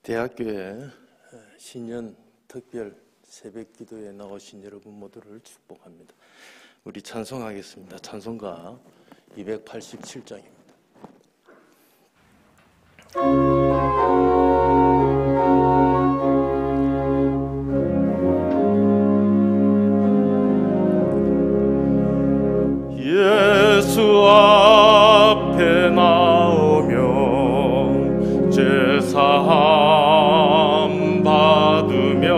대학교에 신년 특별 새벽 기도에 나오신 여러분 모두를 축복합니다. 우리 찬송하겠습니다. 찬송가 287장입니다. 예수 앞에 나오며 제사함 받으며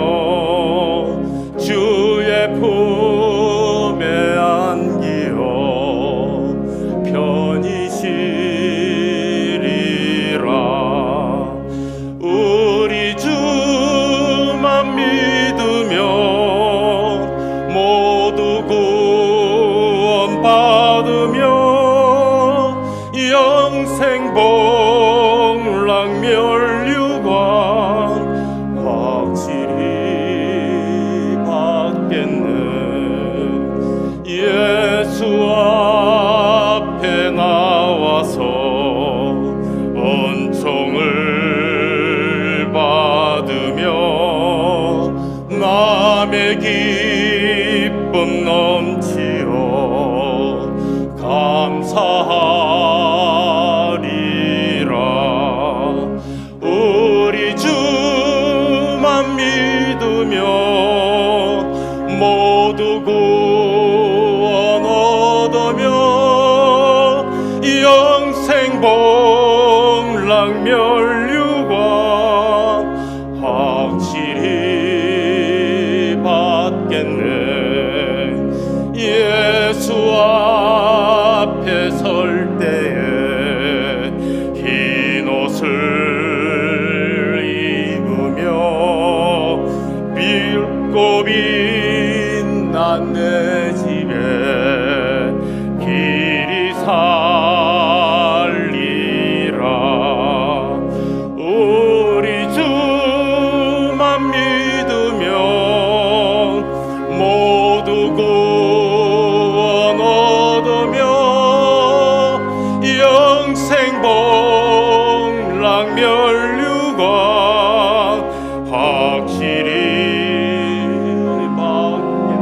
주의 품에 안기어 편히 쉬리라. 우리 주만 믿으며 모두 구원받으며 영생 복락 멸류관 확실히 받겠네. 예수 앞에 나와서 은총을 받으며 남의 기쁨 넘치어 감사하리라. 우리 주만 믿으며 모두 구원 얻으며 영생 복락 멸류관 확실히 받겠네. 예수 앞에 설 때에 흰 옷을 입으며 빛고 빛난 내 집에 길이 살리라. 우리 주만 믿으면 모두 구원 얻으며 영생 복락 멸류관 확실히 받겠네.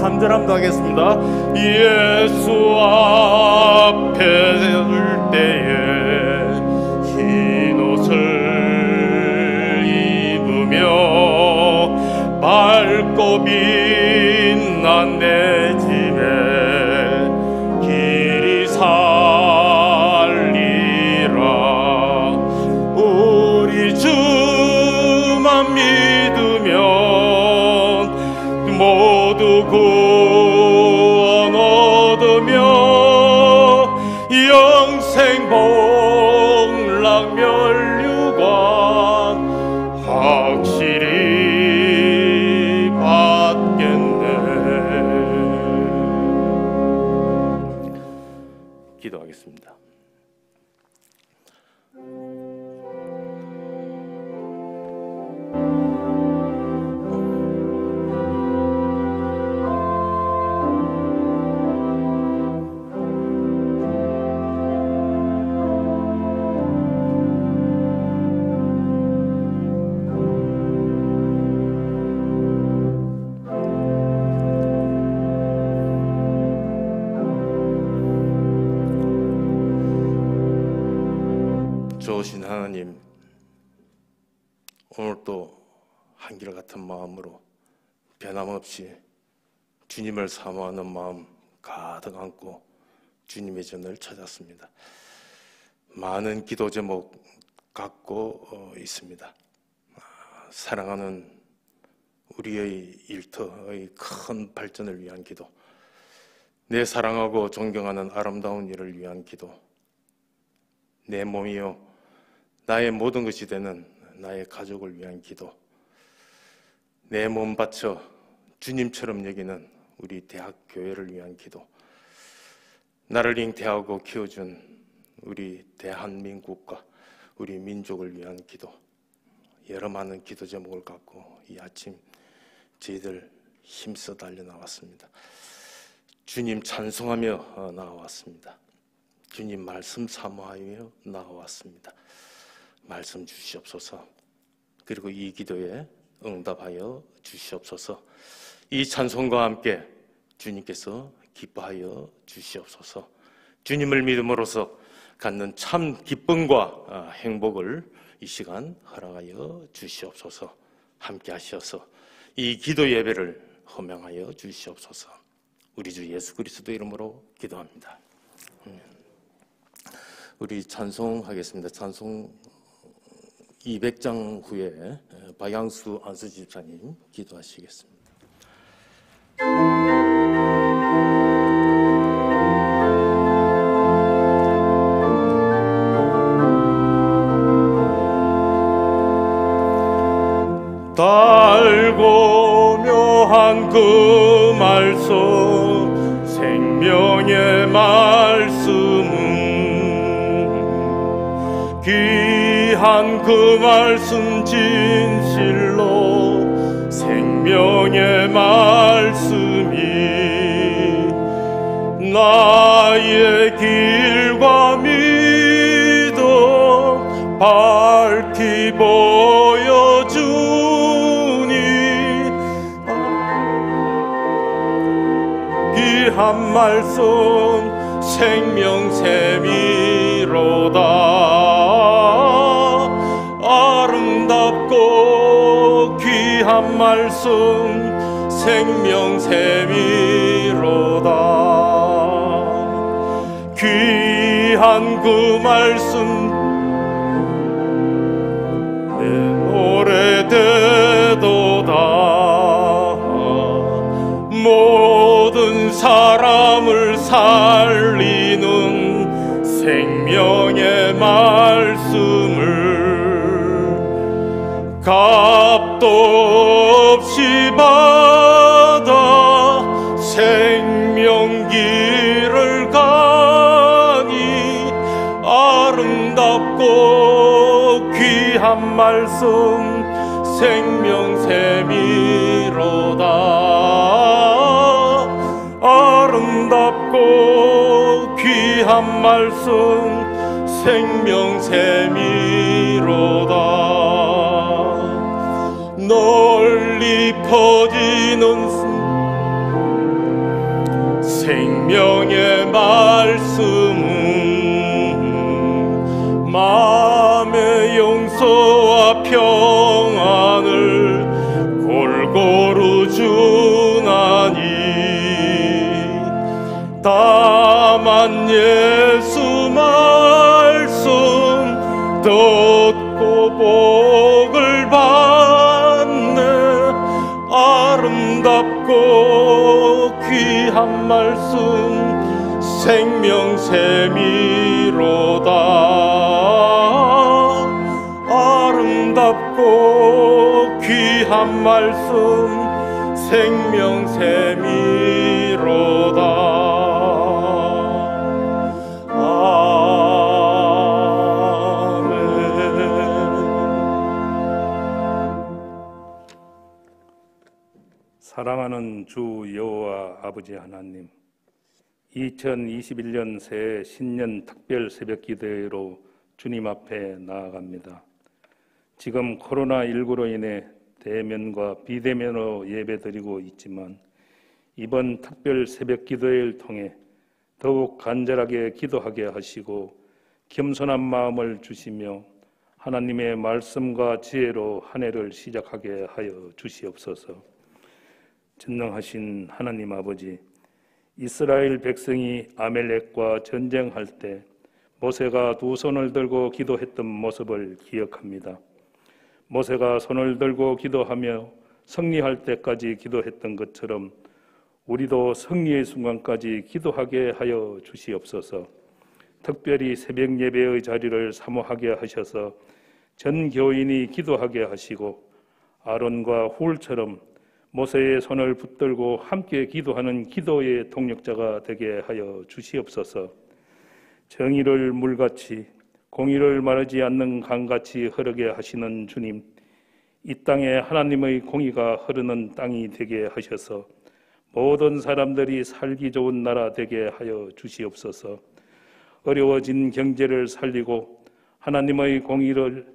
3절 한번 하겠습니다. 예수 앞에 설 때에 흰 옷을 입으며 밝고 빛난 내 집에 길이 살리라. 우리 주만 믿으면 모두 구원 얻으며 영생 복락 멸류관 확실히 받겠네. 기도하겠습니다. 좋으신 하나님, 오늘도 한결같은 마음으로 변함없이 주님을 사모하는 마음 가득 안고 주님의 전을 찾았습니다. 많은 기도 제목 갖고 있습니다. 사랑하는 우리의 일터의 큰 발전을 위한 기도, 내 사랑하고 존경하는 아름다운 일을 위한 기도, 내 몸이요 나의 모든 것이 되는 나의 가족을 위한 기도, 내 몸 바쳐 주님처럼 여기는 우리 대학교회를 위한 기도, 나를 잉태하고 키워준 우리 대한민국과 우리 민족을 위한 기도, 여러 많은 기도 제목을 갖고 이 아침 저희들 힘써 달려나왔습니다. 주님 찬송하며 나와왔습니다. 주님 말씀 사모하며 나와왔습니다. 말씀 주시옵소서. 그리고 이 기도에 응답하여 주시옵소서. 이 찬송과 함께 주님께서 기뻐하여 주시옵소서. 주님을 믿음으로써 갖는 참 기쁨과 행복을 이 시간 허락하여 주시옵소서. 함께 하셔서 이 기도 예배를 허명하여 주시옵소서. 우리 주 예수 그리스도 이름으로 기도합니다. 우리 찬송하겠습니다. 찬송 200장 후에 박양수 안수 집사님 기도하시겠습니다. 달고 묘한 그 말씀 생명의 말씀은 귀한 그 말씀 진실로 생명의 말씀이 나의 길과 믿음 밝히 보여주니 귀한 말씀 생명샘이로다. 아름답고 귀한 말씀 생명샘이로다. 귀한 그 말씀 내 노래 되도다. 모든 사람을 살리는 생명의 말씀을 값도 없이 받아 생명길을 가니 아름답고 귀한 말씀 생명샘이로다. 아름답고 귀한 말씀 생명샘이로다. 널리 퍼지는 생명의 말씀은 마음의 용서와 평안을 골고루 주나니 다만 예수 말씀 듣고 복을 받네. 아름답고 귀한 말씀 생명샘이로다. 아름답고 귀한 말씀 생명샘이로다. 사랑하는 주 여호와 아버지 하나님, 2021년 새해 신년 특별 새벽 기도회로 주님 앞에 나아갑니다. 지금 코로나19로 인해 대면과 비대면으로 예배드리고 있지만 이번 특별 새벽 기도회를 통해 더욱 간절하게 기도하게 하시고 겸손한 마음을 주시며 하나님의 말씀과 지혜로 한 해를 시작하게 하여 주시옵소서. 전능하신 하나님 아버지, 이스라엘 백성이 아멜렉과 전쟁할 때 모세가 두 손을 들고 기도했던 모습을 기억합니다. 모세가 손을 들고 기도하며 승리할 때까지 기도했던 것처럼 우리도 승리의 순간까지 기도하게 하여 주시옵소서. 특별히 새벽 예배의 자리를 사모하게 하셔서 전 교인이 기도하게 하시고 아론과 훌처럼 모세의 손을 붙들고 함께 기도하는 기도의 동력자가 되게 하여 주시옵소서. 정의를 물같이 공의를 마르지 않는 강같이 흐르게 하시는 주님, 이 땅에 하나님의 공의가 흐르는 땅이 되게 하셔서 모든 사람들이 살기 좋은 나라 되게 하여 주시옵소서. 어려워진 경제를 살리고 하나님의 공의를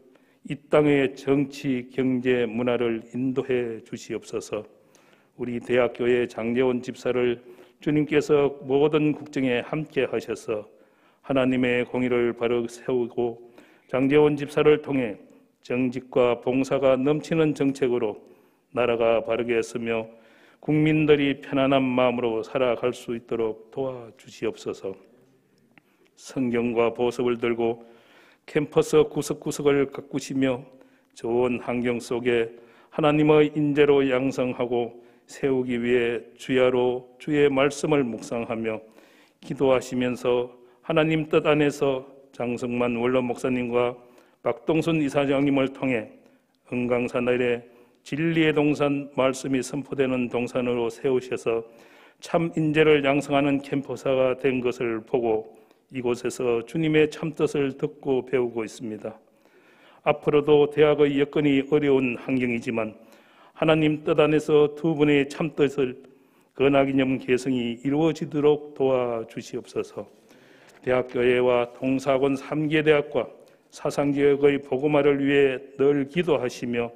이 땅의 정치, 경제, 문화를 인도해 주시옵소서. 우리 대학교의 장제원 집사를 주님께서 모든 국정에 함께 하셔서 하나님의 공의를 바로 세우고 장제원 집사를 통해 정직과 봉사가 넘치는 정책으로 나라가 바르게 서며 국민들이 편안한 마음으로 살아갈 수 있도록 도와주시옵소서. 성경과 보석을 들고 캠퍼스 구석구석을 가꾸시며 좋은 환경 속에 하나님의 인재로 양성하고 세우기 위해 주야로 주의 말씀을 묵상하며 기도하시면서 하나님 뜻 안에서 장성만 원로 목사님과 박동순 이사장님을 통해 은강산 아래 진리의 동산 말씀이 선포되는 동산으로 세우셔서 참 인재를 양성하는 캠퍼스가 된 것을 보고 이곳에서 주님의 참뜻을 듣고 배우고 있습니다. 앞으로도 대학의 여건이 어려운 환경이지만 하나님 뜻 안에서 두 분의 참뜻을 건학이념 계승이 이루어지도록 도와주시옵소서. 대학교회와 동사학원 3개 대학과 사상개혁의 복음화를 위해 늘 기도하시며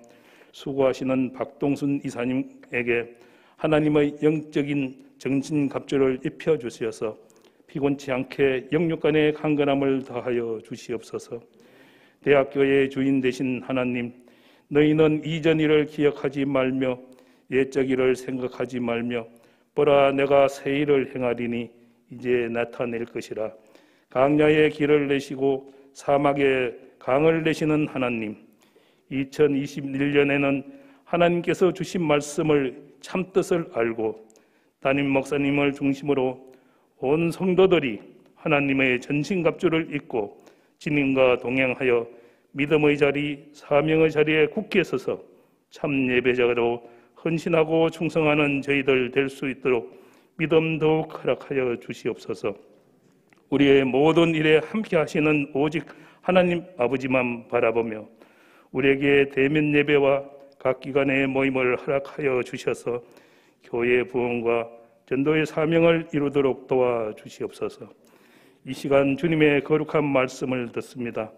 수고하시는 박동순 이사님에게 하나님의 영적인 정신갑주를 입혀주셔서 피곤치 않게 영육간의 강건함을 더하여 주시옵소서. 대학교의 주인 되신 하나님, 너희는 이전 일을 기억하지 말며 옛적 일을 생각하지 말며 보라 내가 새 일을 행하리니 이제 나타낼 것이라. 강야의 길을 내시고 사막에 강을 내시는 하나님, 2021년에는 하나님께서 주신 말씀을 참뜻을 알고 담임 목사님을 중심으로 온 성도들이 하나님의 전신갑주를 입고 주님과 동행하여 믿음의 자리, 사명의 자리에 굳게 서서 참 예배자로 헌신하고 충성하는 저희들 될 수 있도록 믿음 더욱 허락하여 주시옵소서. 우리의 모든 일에 함께 하시는 오직 하나님 아버지만 바라보며 우리에게 대면 예배와 각 기관의 모임을 허락하여 주셔서 교회의 부흥과 전도의 사명을 이루도록 도와주시옵소서. 이 시간 주님의 거룩한 말씀을 듣습니다.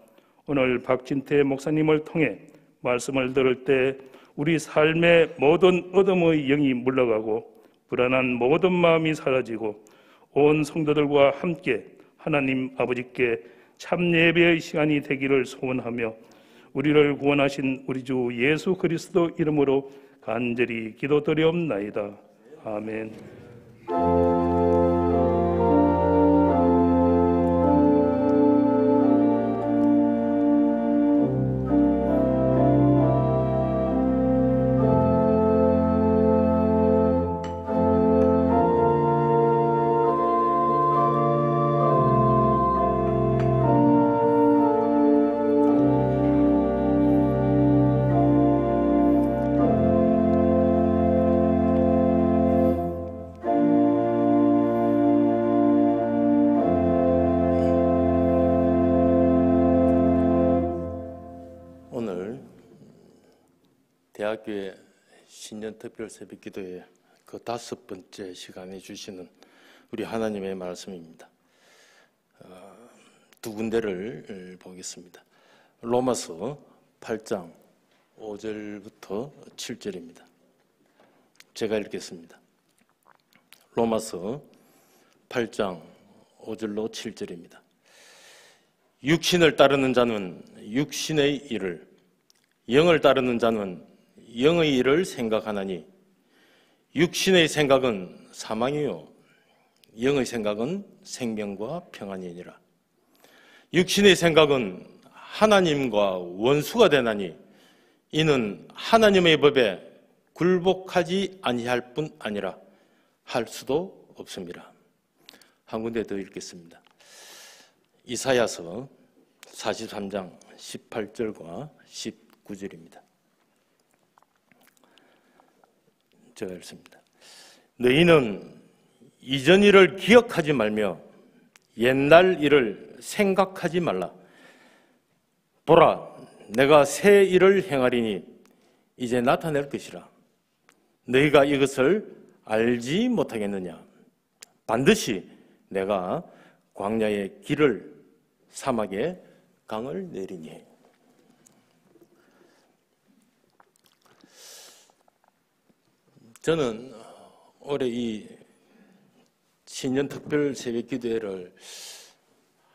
오늘 박진태 목사님을 통해 말씀을 들을 때 우리 삶의 모든 어둠의 영이 물러가고 불안한 모든 마음이 사라지고 온 성도들과 함께 하나님 아버지께 참 예배의 시간이 되기를 소원하며 우리를 구원하신 우리 주 예수 그리스도 이름으로 간절히 기도드리옵나이다. 아멘. 대학교의 신년 특별 새벽 기도의 그 5번째 시간에 주시는 우리 하나님의 말씀입니다. 두 군데를 보겠습니다. 로마서 8장 5절부터 7절입니다. 제가 읽겠습니다. 로마서 8장 5절로 7절입니다. 육신을 따르는 자는 육신의 일을, 영을 따르는 자는 영의 일을 생각하나니 육신의 생각은 사망이요 영의 생각은 생명과 평안이니라. 육신의 생각은 하나님과 원수가 되나니 이는 하나님의 법에 굴복하지 아니할 뿐 아니라 할 수도 없습니다. 한 군데 더 읽겠습니다. 이사야서 43장 18절과 19절입니다. 제가 읽습니다. 너희는 이전 일을 기억하지 말며 옛날 일을 생각하지 말라. 보라, 내가 새 일을 행하리니 이제 나타낼 것이라. 너희가 이것을 알지 못하겠느냐? 반드시 내가 광야의 길을 사막에 강을 내리니. 저는 올해 이 신년 특별 새벽 기도회를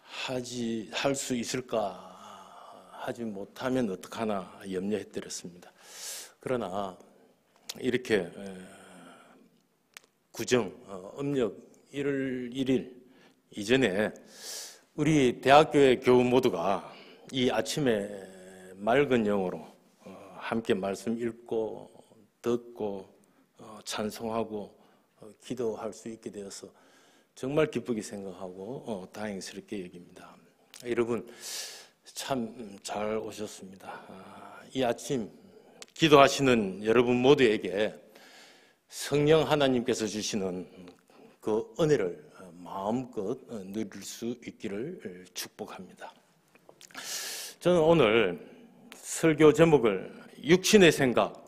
할 수 있을까, 하지 못하면 어떡하나 염려했더랬습니다. 그러나 이렇게 구정 음력 1월 1일 이전에 우리 대학교의 교우 모두가 이 아침에 맑은 영으로 함께 말씀 읽고 듣고 찬송하고 기도할 수 있게 되어서 정말 기쁘게 생각하고 다행스럽게 여깁니다. 여러분 참 잘 오셨습니다. 이 아침 기도하시는 여러분 모두에게 성령 하나님께서 주시는 그 은혜를 마음껏 누릴 수 있기를 축복합니다. 저는 오늘 설교 제목을 육신의 생각,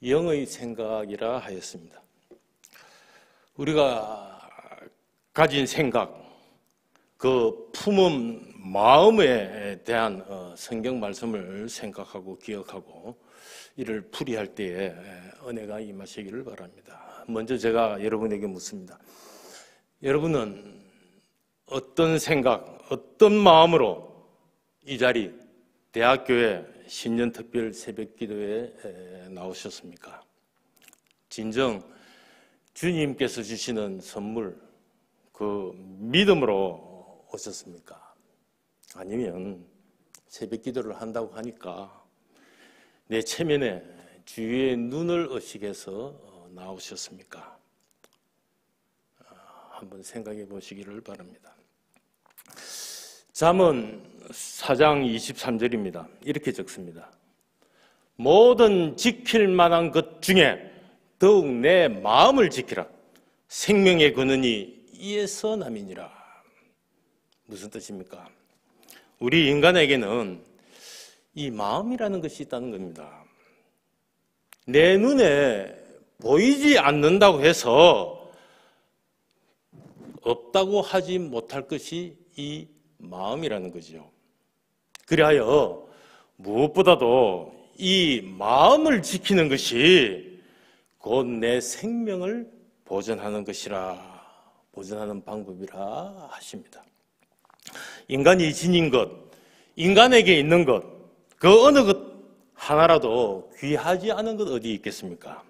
영의 생각이라 하였습니다. 우리가 가진 생각, 그 품은 마음에 대한 성경 말씀을 생각하고 기억하고 이를 풀이할 때에 은혜가 임하시기를 바랍니다. 먼저 제가 여러분에게 묻습니다. 여러분은 어떤 생각, 어떤 마음으로 이 자리 대학교의 신년특별 새벽기도에 나오셨습니까? 진정 주님께서 주시는 선물, 그 믿음으로 오셨습니까? 아니면 새벽기도를 한다고 하니까 내 체면에 주의 눈을 의식해서 나오셨습니까? 한번 생각해 보시기를 바랍니다. 잠언 4장 23절입니다. 이렇게 적습니다. 모든 지킬 만한 것 중에 더욱 내 마음을 지키라. 생명의 근원이 이에서 남이니라. 무슨 뜻입니까? 우리 인간에게는 이 마음이라는 것이 있다는 겁니다. 내 눈에 보이지 않는다고 해서 없다고 하지 못할 것이 이 마음이라는 거죠. 그리하여 무엇보다도 이 마음을 지키는 것이 곧 내 생명을 보존하는 것이라, 보존하는 방법이라 하십니다. 인간이 지닌 것, 인간에게 있는 것, 그 어느 것 하나라도 귀하지 않은 것 어디 있겠습니까?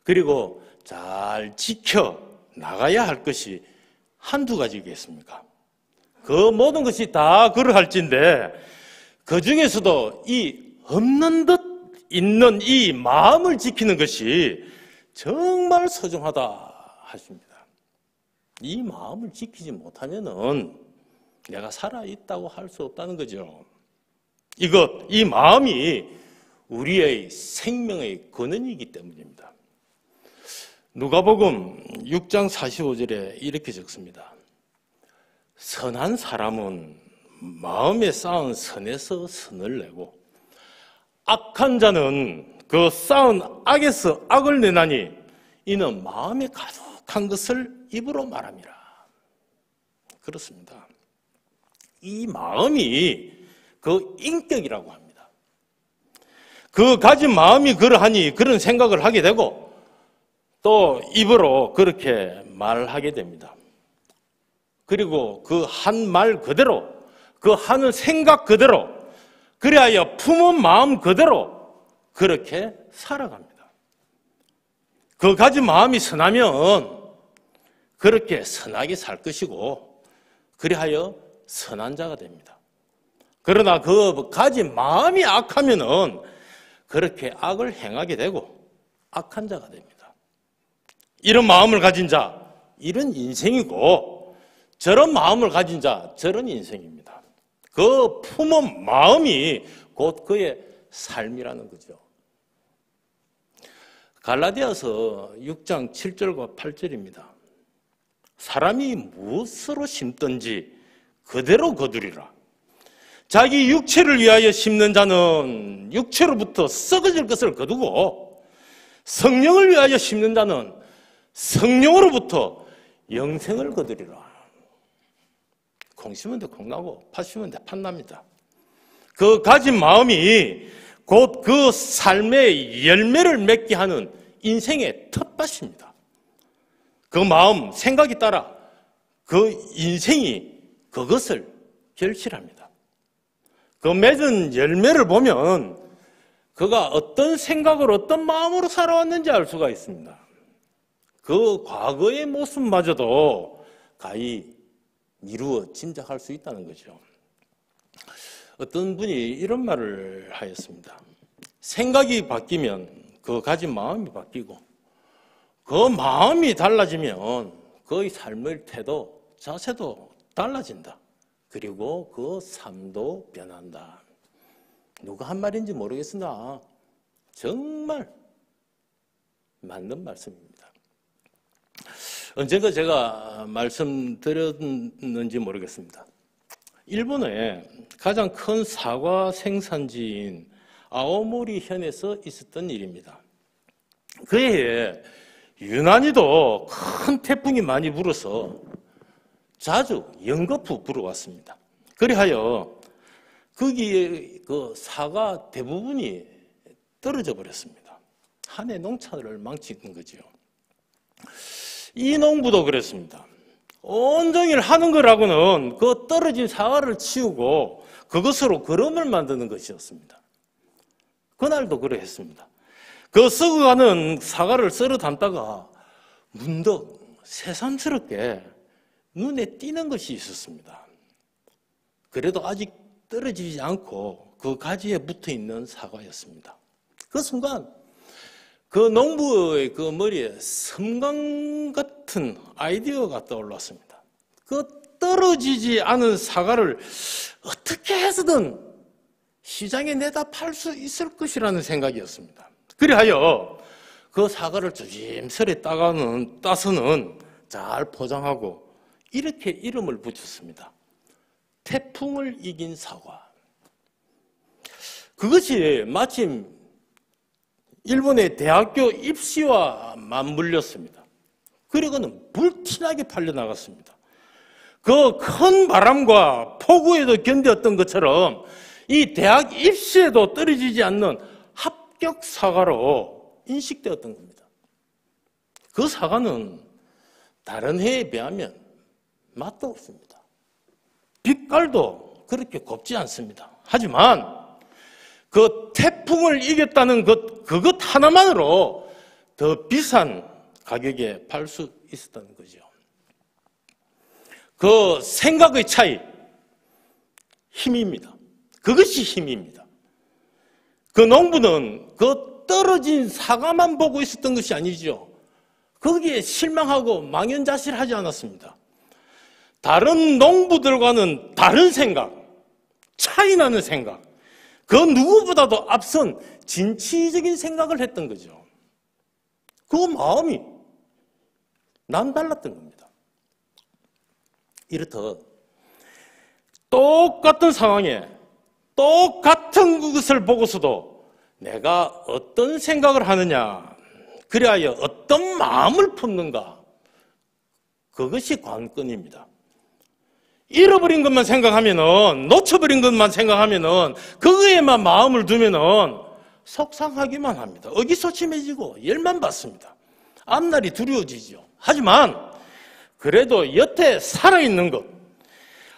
그리고 잘 지켜 나가야 할 것이 한두 가지겠습니까? 그 모든 것이 다 그러할진데 그 중에서도 이 없는 듯 있는 이 마음을 지키는 것이 정말 소중하다 하십니다. 이 마음을 지키지 못하면은 내가 살아있다고 할 수 없다는 거죠. 이 마음이 우리의 생명의 근원이기 때문입니다. 누가복음 6장 45절에 이렇게 적습니다. 선한 사람은 마음에 쌓은 선에서 선을 내고 악한 자는 그 쌓은 악에서 악을 내나니 이는 마음에 가득한 것을 입으로 말함이라. 그렇습니다. 이 마음이 그 인격이라고 합니다. 그 가진 마음이 그러하니 그런 생각을 하게 되고 또 입으로 그렇게 말하게 됩니다. 그리고 그 한 말 그대로, 그 하는 생각 그대로, 그리하여 품은 마음 그대로 그렇게 살아갑니다. 그 가진 마음이 선하면 그렇게 선하게 살 것이고 그리하여 선한 자가 됩니다. 그러나 그 가진 마음이 악하면은 그렇게 악을 행하게 되고 악한 자가 됩니다. 이런 마음을 가진 자, 이런 인생이고 저런 마음을 가진 자, 저런 인생입니다. 그 품은 마음이 곧 그의 삶이라는 거죠. 갈라디아서 6장 7절과 8절입니다. 사람이 무엇으로 심든지 그대로 거두리라. 자기 육체를 위하여 심는 자는 육체로부터 썩어질 것을 거두고 성령을 위하여 심는 자는 성령으로부터 영생을 거두리라. 콩 심은 데 콩 나고 팥 심은 데 팥 납니다. 그 가진 마음이 곧 그 삶의 열매를 맺게 하는 인생의 텃밭입니다. 그 마음, 생각에 따라 그 인생이 그것을 결실합니다. 그 맺은 열매를 보면 그가 어떤 생각으로 어떤 마음으로 살아왔는지 알 수가 있습니다. 그 과거의 모습마저도 가히 미루어 짐작할 수 있다는 거죠. 어떤 분이 이런 말을 하였습니다. 생각이 바뀌면 그 가진 마음이 바뀌고 그 마음이 달라지면 그의 삶의 태도, 자세도 달라진다. 그리고 그 삶도 변한다. 누가 한 말인지 모르겠으나 정말 맞는 말씀입니다. 언젠가 제가 말씀드렸는지 모르겠습니다. 일본에 가장 큰 사과 생산지인 아오모리 현에서 있었던 일입니다. 그해에 유난히도 큰 태풍이 많이 불어서 자주 연거푸 불어왔습니다. 그리하여 거기에 그 사과 대부분이 떨어져 버렸습니다. 한 해 농사를 망치는 거죠. 이 농부도 그랬습니다. 온종일 하는 거라고는 그 떨어진 사과를 치우고 그것으로 거름을 만드는 것이었습니다. 그날도 그러했습니다. 그 썩어가는 사과를 썰어 담다가 문득 새삼스럽게 눈에 띄는 것이 있었습니다. 그래도 아직 떨어지지 않고 그 가지에 붙어 있는 사과였습니다. 그 순간 그 농부의 그 머리에 섬광 같은 아이디어가 떠올랐습니다. 그 떨어지지 않은 사과를 어떻게 해서든 시장에 내다 팔 수 있을 것이라는 생각이었습니다. 그리하여 그 사과를 조심스레 따서는 잘 포장하고 이렇게 이름을 붙였습니다. 태풍을 이긴 사과. 그것이 마침 일본의 대학교 입시와 맞물렸습니다. 그리고는 불티나게 팔려나갔습니다. 그 큰 바람과 폭우에도 견뎠던 것처럼 이 대학 입시에도 떨어지지 않는 합격 사과로 인식되었던 겁니다. 그 사과는 다른 해에 비하면 맛도 없습니다. 빛깔도 그렇게 곱지 않습니다. 하지만 그 태풍을 이겼다는 그것 하나만으로 더 비싼 가격에 팔 수 있었다는 거죠. 그 생각의 차이, 힘입니다. 그것이 힘입니다. 그 농부는 그 떨어진 사과만 보고 있었던 것이 아니죠. 거기에 실망하고 망연자실하지 않았습니다. 다른 농부들과는 다른 생각, 차이나는 생각, 그 누구보다도 앞선 진취적인 생각을 했던 거죠. 그 마음이 남달랐던 겁니다. 이렇듯 똑같은 상황에 똑같은 것을 보고서도 내가 어떤 생각을 하느냐, 그리하여 어떤 마음을 품는가, 그것이 관건입니다. 잃어버린 것만 생각하면은, 놓쳐버린 것만 생각하면은, 그거에만 마음을 두면은 속상하기만 합니다. 의기소침해지고 열만 받습니다. 앞날이 두려워지죠. 하지만 그래도 여태 살아있는 것,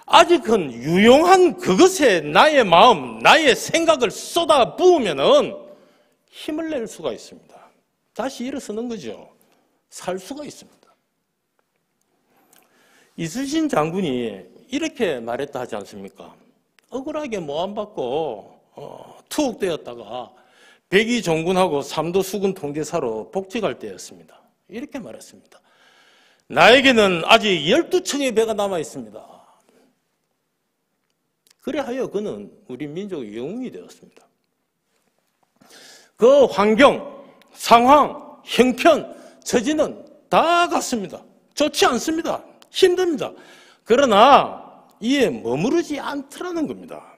아직은 유용한 그것에 나의 마음, 나의 생각을 쏟아 부으면은 힘을 낼 수가 있습니다. 다시 일어서는 거죠. 살 수가 있습니다. 이순신 장군이 이렇게 말했다 하지 않습니까? 억울하게 모함받고 투옥되었다가 백의종군하고 삼도 수군 통제사로 복직할 때였습니다. 이렇게 말했습니다. 나에게는 아직 12척의 배가 남아 있습니다. 그래하여 그는 우리 민족의 영웅이 되었습니다. 그 환경, 상황, 형편, 처지는 다 같습니다. 좋지 않습니다. 힘듭니다. 그러나 이에 머무르지 않더라는 겁니다.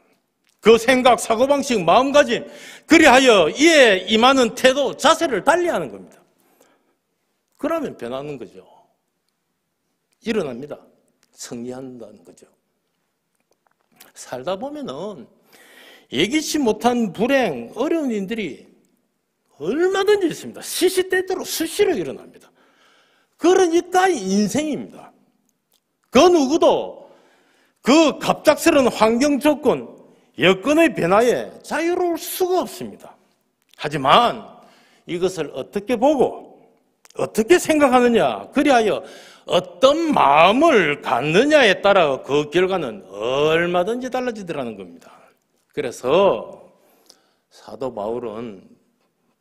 그 생각, 사고방식, 마음가짐, 그리하여 이에 임하는 태도, 자세를 달리하는 겁니다. 그러면 변하는 거죠. 일어납니다. 승리한다는 거죠. 살다 보면은 예기치 못한 불행, 어려운 일들이 얼마든지 있습니다. 시시때때로 수시로 일어납니다. 그러니까 인생입니다. 그 누구도 그 갑작스러운 환경 조건, 여건의 변화에 자유로울 수가 없습니다. 하지만 이것을 어떻게 보고 어떻게 생각하느냐, 그리하여 어떤 마음을 갖느냐에 따라 그 결과는 얼마든지 달라지더라는 겁니다. 그래서 사도 바울은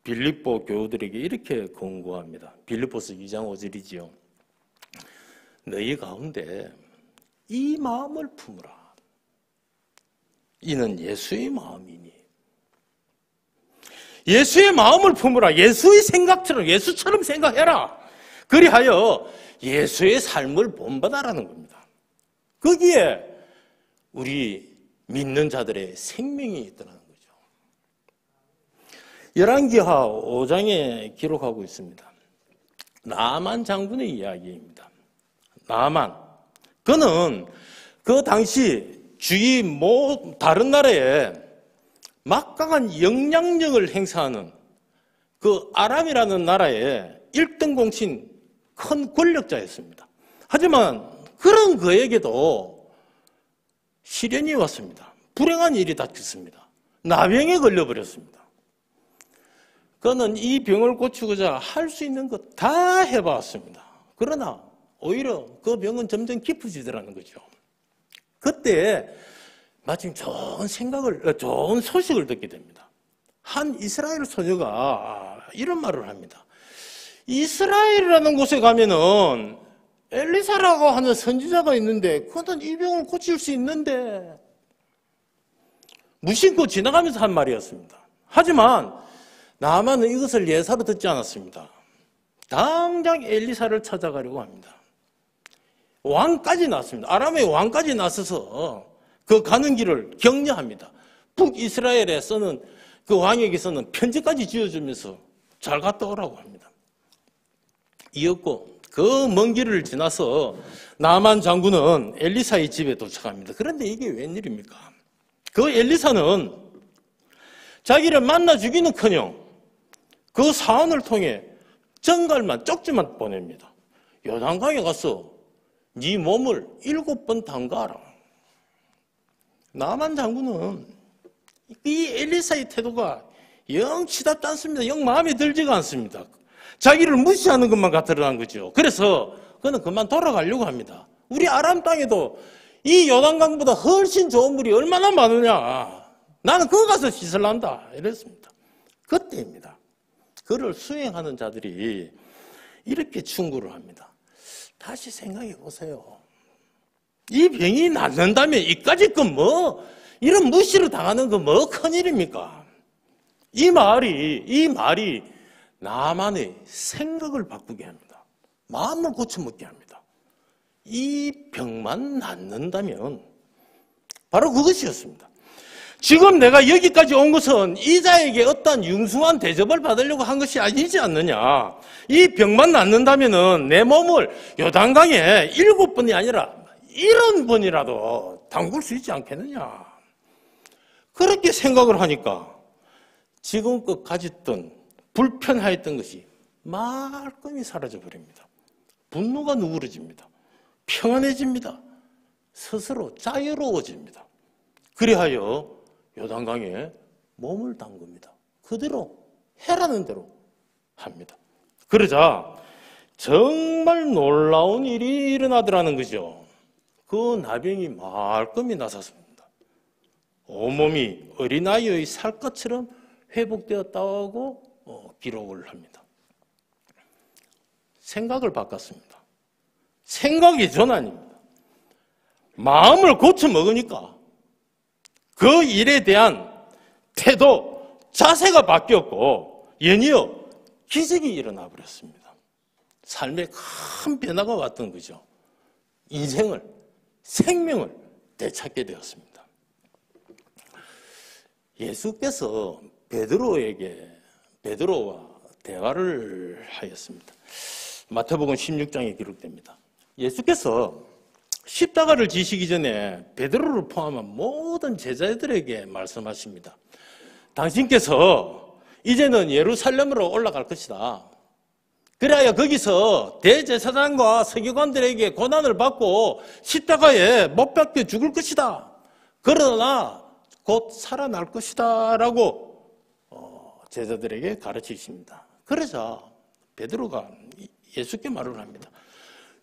빌립보 교우들에게 이렇게 권고합니다. 빌립보서 2장 5절이지요. 너희 가운데 이 마음을 품으라. 이는 예수의 마음이니. 예수의 마음을 품으라. 예수의 생각처럼, 예수처럼 생각해라. 그리하여 예수의 삶을 본받아라는 겁니다. 거기에 우리 믿는 자들의 생명이 있더라는 거죠. 열왕기하 5장에 기록하고 있습니다. 나만 장군의 이야기입니다. 나만. 그는 그 당시 주위 다른 나라에 막강한 영향력을 행사하는 그 아람이라는 나라의 1등 공신 큰 권력자였습니다. 하지만 그런 그에게도 시련이 왔습니다. 불행한 일이 닥쳤습니다. 나병에 걸려버렸습니다. 그는 이 병을 고치고자 할 수 있는 것 다 해봤습니다. 그러나 오히려 그 병은 점점 깊어지더라는 거죠. 그때 마침 좋은 소식을 듣게 됩니다. 한 이스라엘 소녀가 이런 말을 합니다. 이스라엘이라는 곳에 가면은 엘리사라고 하는 선지자가 있는데 그는 이 병을 고칠 수 있는데, 무심코 지나가면서 한 말이었습니다. 하지만 나만은 이것을 예사로 듣지 않았습니다. 당장 엘리사를 찾아가려고 합니다. 왕까지 났습니다. 아람의 왕까지 나서서 그 가는 길을 격려합니다. 북이스라엘에서는 그 왕에게서는 편지까지 지어주면서 잘 갔다 오라고 합니다. 이었고 그 먼 길을 지나서 나만 장군은 엘리사의 집에 도착합니다. 그런데 이게 웬일입니까? 그 엘리사는 자기를 만나 주기는커녕 그 사원을 통해 정갈만 쪽지만 보냅니다. 요단강에 가서 네 몸을 7번 담가라. 나만 장군은 이 엘리사의 태도가 영 치답지 않습니다. 영 마음에 들지가 않습니다. 자기를 무시하는 것만 같으라는 거죠. 그래서 그는 그만 돌아가려고 합니다. 우리 아람 땅에도 이 요단강보다 훨씬 좋은 물이 얼마나 많으냐. 나는 그거 가서 씻을란다. 이랬습니다. 그때입니다. 그를 수행하는 자들이 이렇게 충고를 합니다. 다시 생각해 보세요. 이 병이 낫는다면 이까짓 건 이런 무시를 당하는 건 큰일입니까? 이 말이 나만의 생각을 바꾸게 합니다. 마음을 고쳐먹게 합니다. 이 병만 낫는다면 바로 그것이었습니다. 지금 내가 여기까지 온 것은 이자에게 어떤 융숭한 대접을 받으려고 한 것이 아니지 않느냐. 이 병만 낫는다면 내 몸을 요단강에 7번이 아니라 70번이라도 담글 수 있지 않겠느냐. 그렇게 생각을 하니까 지금껏 가졌던 불편하였던 것이 말끔히 사라져버립니다. 분노가 누그러집니다. 평안해집니다. 스스로 자유로워집니다. 그리하여 요단강에 몸을 담급니다. 그대로 해라는 대로 합니다. 그러자 정말 놀라운 일이 일어나더라는 거죠. 그 나병이 말끔히 나섰습니다. 온몸이 어린아이의 살갗처럼 회복되었다고 기록을 합니다. 생각을 바꿨습니다. 생각이 전환입니다. 마음을 고쳐먹으니까 그 일에 대한 태도, 자세가 바뀌었고 연이어 기적이 일어나 버렸습니다. 삶에 큰 변화가 왔던 거죠. 인생을, 생명을 되찾게 되었습니다. 예수께서 베드로와 대화를 하였습니다. 마태복음 16장에 기록됩니다. 예수께서 십자가를 지시기 전에 베드로를 포함한 모든 제자들에게 말씀하십니다. 당신께서 이제는 예루살렘으로 올라갈 것이다. 그래야 거기서 대제사장과 서기관들에게 고난을 받고 십자가에 못 박혀 죽을 것이다. 그러나 곧 살아날 것이다 라고 제자들에게 가르치십니다. 그러자 베드로가 예수께 말을 합니다.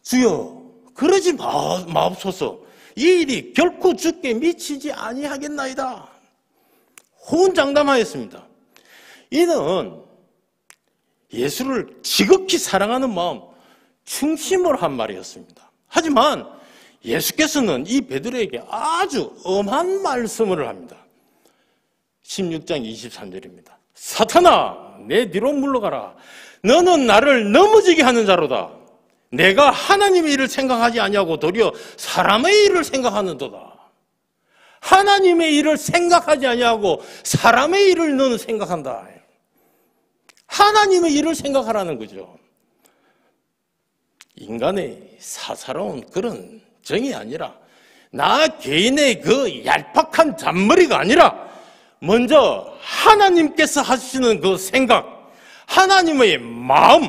주여, 그러지 마옵소서. 이 일이 결코 주께 미치지 아니하겠나이다. 호언장담하였습니다. 이는 예수를 지극히 사랑하는 마음, 충심으로 한 말이었습니다. 하지만 예수께서는 이 베드로에게 아주 엄한 말씀을 합니다. 16장 23절입니다. 사탄아, 내 뒤로 물러가라. 너는 나를 넘어지게 하는 자로다. 내가 하나님의 일을 생각하지 아니하고 도리어 사람의 일을 생각하는도다. 하나님의 일을 생각하지 아니하고 사람의 일을 너는 생각한다. 하나님의 일을 생각하라는 거죠. 인간의 사사로운 그런 정이 아니라, 나 개인의 그 얄팍한 잔머리가 아니라 먼저 하나님께서 하시는 그 생각, 하나님의 마음,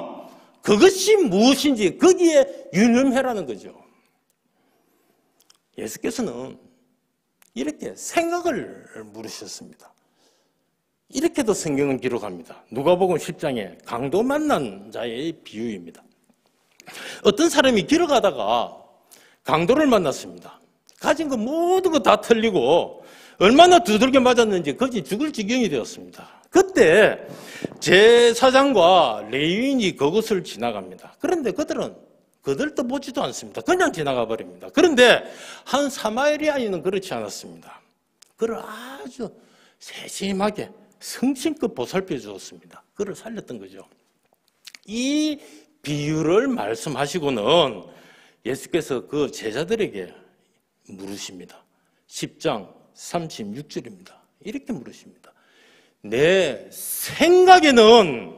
그것이 무엇인지 거기에 유념해라는 거죠. 예수께서는 이렇게 생각을 물으셨습니다. 이렇게도 성경은 기록합니다. 누가복음 10장에 강도 만난 자의 비유입니다. 어떤 사람이 길어가다가 강도를 만났습니다. 가진 거 모든 거 다 털리고 얼마나 두들겨 맞았는지 거지 죽을 지경이 되었습니다. 그때 제사장과 레위인이 그것을 지나갑니다. 그런데 그들도 보지도 않습니다. 그냥 지나가 버립니다. 그런데 한 사마리아인은 그렇지 않았습니다. 그를 아주 세심하게 성심껏 보살펴 주었습니다. 그를 살렸던 거죠. 이 비유를 말씀하시고는 예수께서 그 제자들에게 물으십니다. 10장 36절입니다. 이렇게 물으십니다. 내 생각에는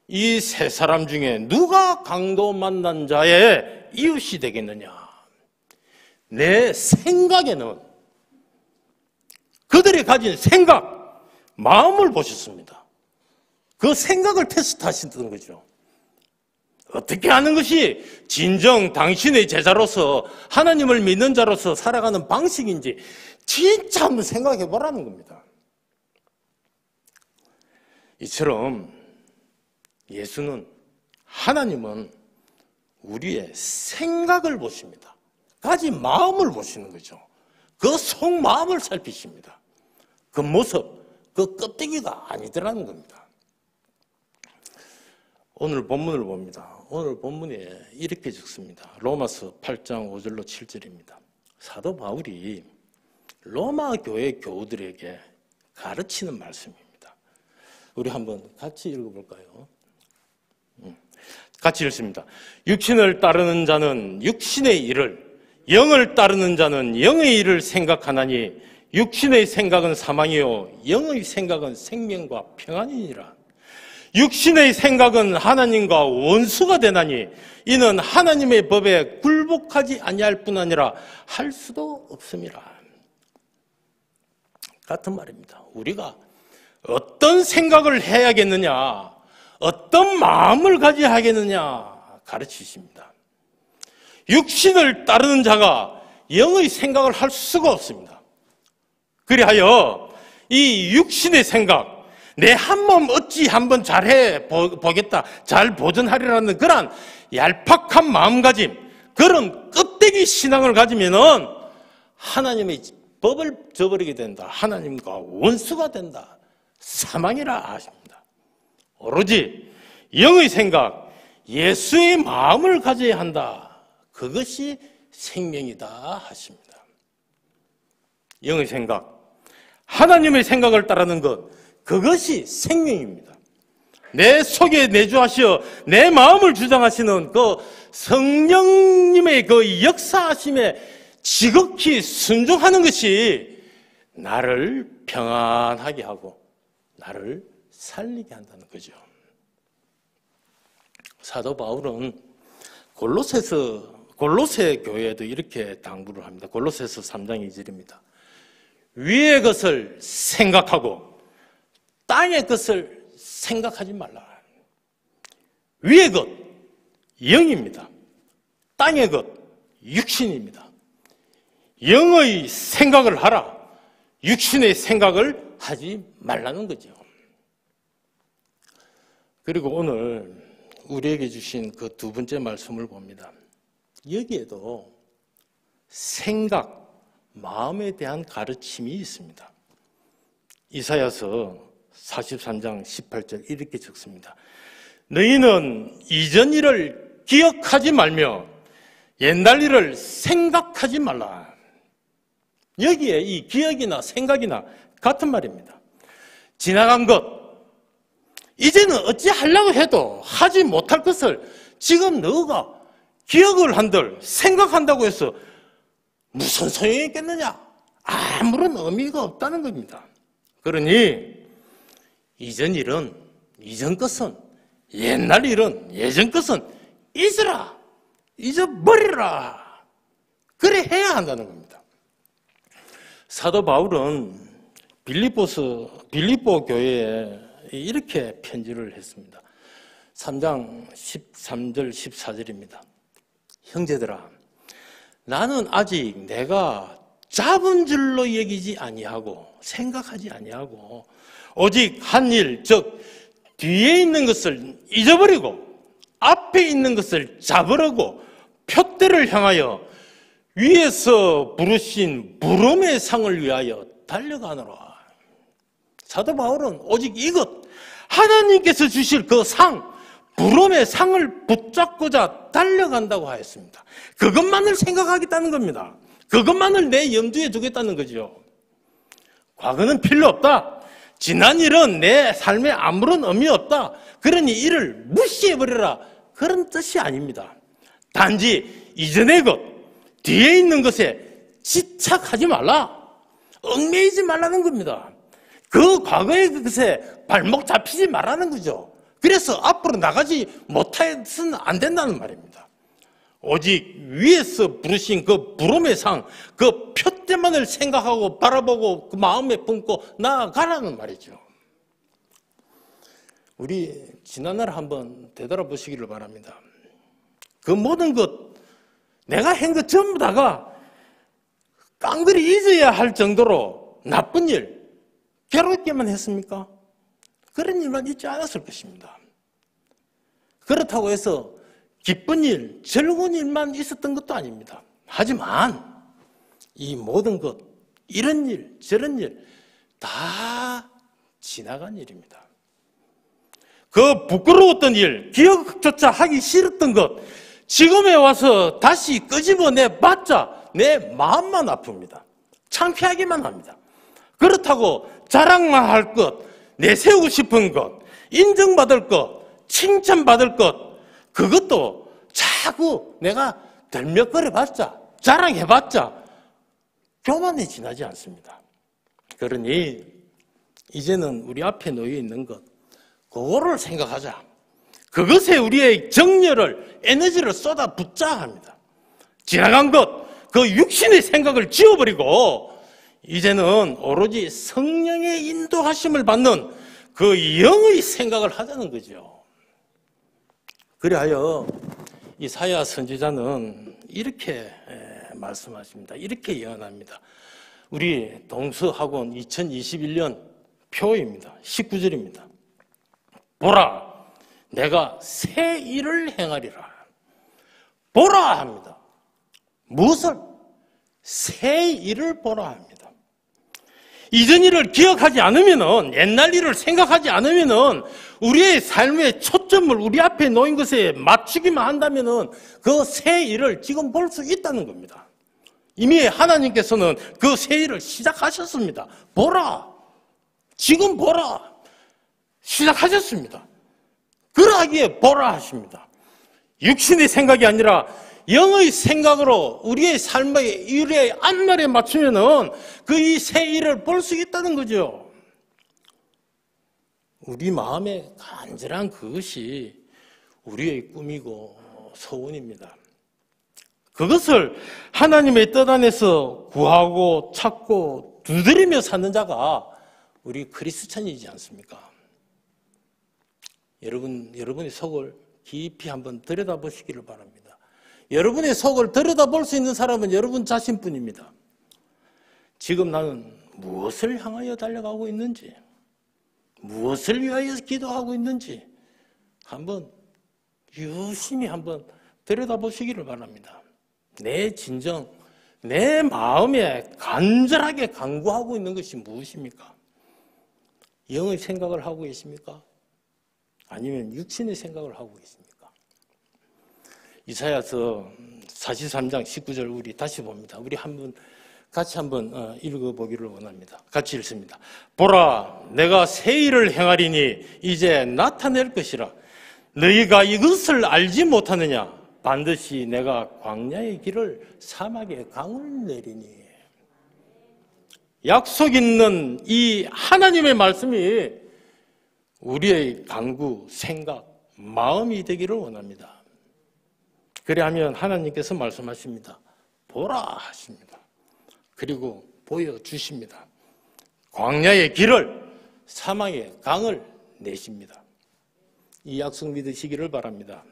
이 세 사람 중에 누가 강도 만난 자의 이웃이 되겠느냐? 내 생각에는 그들이 가진 생각, 마음을 보셨습니다. 그 생각을 테스트하시던 거죠. 어떻게 하는 것이 진정 당신의 제자로서 하나님을 믿는 자로서 살아가는 방식인지 진짜 한번 생각해 보라는 겁니다. 이처럼 하나님은 우리의 생각을 보십니다. 가진 마음을 보시는 거죠. 그 속마음을 살피십니다. 그 모습, 그 껍데기가 아니더라는 겁니다. 오늘 본문을 봅니다. 오늘 본문에 이렇게 적습니다. 로마서 8장 5절로 7절입니다. 사도 바울이 로마 교회 교우들에게 가르치는 말씀입니다. 우리 한번 같이 읽어볼까요? 같이 읽습니다. 육신을 따르는 자는 육신의 일을, 영을 따르는 자는 영의 일을 생각하나니 육신의 생각은 사망이요 영의 생각은 생명과 평안이니라. 육신의 생각은 하나님과 원수가 되나니 이는 하나님의 법에 굴복하지 아니할 뿐 아니라 할 수도 없음이라. 같은 말입니다. 우리가 어떤 생각을 해야겠느냐, 어떤 마음을 가져야 하겠느냐 가르치십니다. 육신을 따르는 자가 영의 생각을 할 수가 없습니다. 그리하여 이 육신의 생각, 내 한 몸 어찌 한번 잘해 보겠다, 잘 보존하리라는 그런 얄팍한 마음가짐, 그런 껍데기 신앙을 가지면은 하나님의 법을 저버리게 된다. 하나님과 원수가 된다. 사망이라 하십니다. 오로지 영의 생각, 예수의 마음을 가져야 한다. 그것이 생명이다 하십니다. 영의 생각, 하나님의 생각을 따르는 것, 그것이 생명입니다. 내 속에 내주하시어 내 마음을 주장하시는 그 성령님의 그 역사하심에 지극히 순종하는 것이 나를 평안하게 하고 나를 살리게 한다는 거죠. 사도 바울은 골로새 교회에도 이렇게 당부를 합니다. 골로새서 3장 2절입니다. 위의 것을 생각하고 땅의 것을 생각하지 말라. 위의 것, 영입니다. 땅의 것, 육신입니다. 영의 생각을 하라. 육신의 생각을 하지 말라는 거죠. 그리고 오늘 우리에게 주신 그 두 번째 말씀을 봅니다. 여기에도 생각, 마음에 대한 가르침이 있습니다. 이사야서 43장 18절 이렇게 적습니다. 너희는 이전 일을 기억하지 말며 옛날 일을 생각하지 말라. 여기에 이 기억이나 생각이나 같은 말입니다. 지나간 것, 이제는 어찌 하려고 해도 하지 못할 것을 지금 너가 기억을 한들 생각한다고 해서 무슨 소용이 있겠느냐? 아무런 의미가 없다는 겁니다. 그러니 이전 일은 이전 것은, 옛날 일은 예전 것은 잊으라, 잊어버리라. 그래 해야 한다는 겁니다. 사도 바울은 빌립보 교회에 이렇게 편지를 했습니다. 3장 13절 14절입니다. 형제들아, 나는 아직 내가 잡은 줄로 여기지 아니하고 생각하지 아니하고 오직 한 일, 즉 뒤에 있는 것을 잊어버리고 앞에 있는 것을 잡으려고 표대를 향하여 위에서 부르신 부름의 상을 위하여 달려가노라. 사도 바울은 오직 이것, 하나님께서 주실 그 상, 부름의 상을 붙잡고자 달려간다고 하였습니다. 그것만을 생각하겠다는 겁니다. 그것만을 내 염두에 두겠다는 거죠. 과거는 필요 없다. 지난 일은 내 삶에 아무런 의미 없다. 그러니 이를 무시해버려라. 그런 뜻이 아닙니다. 단지 이전의 것, 뒤에 있는 것에 집착하지 말라. 얽매이지 말라는 겁니다. 그 과거의 것에 발목 잡히지 말라는 거죠. 그래서 앞으로 나가지 못해서는 안 된다는 말입니다. 오직 위에서 부르신 그 부름의 상, 그 표대만을 생각하고 바라보고 그 마음에 품고 나아가라는 말이죠. 우리 지난날 한번 되돌아보시기를 바랍니다. 그 모든 것, 내가 한 것 전부 다가 깡그리 잊어야 할 정도로 나쁜 일, 괴롭게만 했습니까? 그런 일만 있지 않았을 것입니다. 그렇다고 해서 기쁜 일, 즐거운 일만 있었던 것도 아닙니다. 하지만 이 모든 것, 이런 일, 저런 일 다 지나간 일입니다. 그 부끄러웠던 일, 기억조차 하기 싫었던 것, 지금에 와서 다시 끄집어내봤자 내 마음만 아픕니다. 창피하기만 합니다. 그렇다고 자랑만 할 것, 내세우고 싶은 것, 인정받을 것, 칭찬받을 것, 그것도 자꾸 내가 덜몇거려봤자, 자랑해봤자 교만에 지나지 않습니다. 그러니 이제는 우리 앞에 놓여 있는 것, 그거를 생각하자. 그것에 우리의 정열을, 에너지를 쏟아붓자 합니다. 지나간 것, 그 육신의 생각을 지워버리고 이제는 오로지 성령의 인도하심을 받는 그 영의 생각을 하자는 거죠. 그리하여 이사야 선지자는 이렇게 말씀하십니다. 이렇게 예언합니다. 우리 동서학원 2021년 표입니다. 19절입니다. 보라, 내가 새 일을 행하리라. 보라 합니다. 무엇을? 새 일을 보라 합니다. 이전 일을 기억하지 않으면은, 옛날 일을 생각하지 않으면은, 우리의 삶의 초점을 우리 앞에 놓인 것에 맞추기만 한다면은, 그 새 일을 지금 볼 수 있다는 겁니다. 이미 하나님께서는 그 새 일을 시작하셨습니다. 보라. 지금 보라. 시작하셨습니다. 그러하기에 보라 하십니다. 육신의 생각이 아니라 영의 생각으로 우리의 삶의 일의 안말에 맞추면은 그 이 새 일을 볼 수 있다는 거죠. 우리 마음에 간절한 그것이 우리의 꿈이고 소원입니다. 그것을 하나님의 뜻 안에서 구하고 찾고 두드리며 사는 자가 우리 크리스찬이지 않습니까? 여러분의 속을 깊이 한번 들여다보시기를 바랍니다. 여러분의 속을 들여다볼 수 있는 사람은 여러분 자신뿐입니다. 지금 나는 무엇을 향하여 달려가고 있는지, 무엇을 위하여 기도하고 있는지 한번 유심히 한번 들여다보시기를 바랍니다. 내 진정, 내 마음에 간절하게 간구하고 있는 것이 무엇입니까? 영의 생각을 하고 계십니까? 아니면 육신의 생각을 하고 계십니까? 이사야서 43장 19절 우리 다시 봅니다. 우리 같이 한번 읽어보기를 원합니다. 같이 읽습니다. 보라, 내가 새 일을 행하리니 이제 나타낼 것이라. 너희가 이것을 알지 못하느냐? 반드시 내가 광야의 길을 사막에 강을 내리니. 약속 있는 이 하나님의 말씀이 우리의 간구, 생각, 마음이 되기를 원합니다. 그래야면 하나님께서 말씀하십니다. 보라 하십니다. 그리고 보여주십니다. 광야의 길을, 사막의 강을 내십니다. 이 약속 믿으시기를 바랍니다.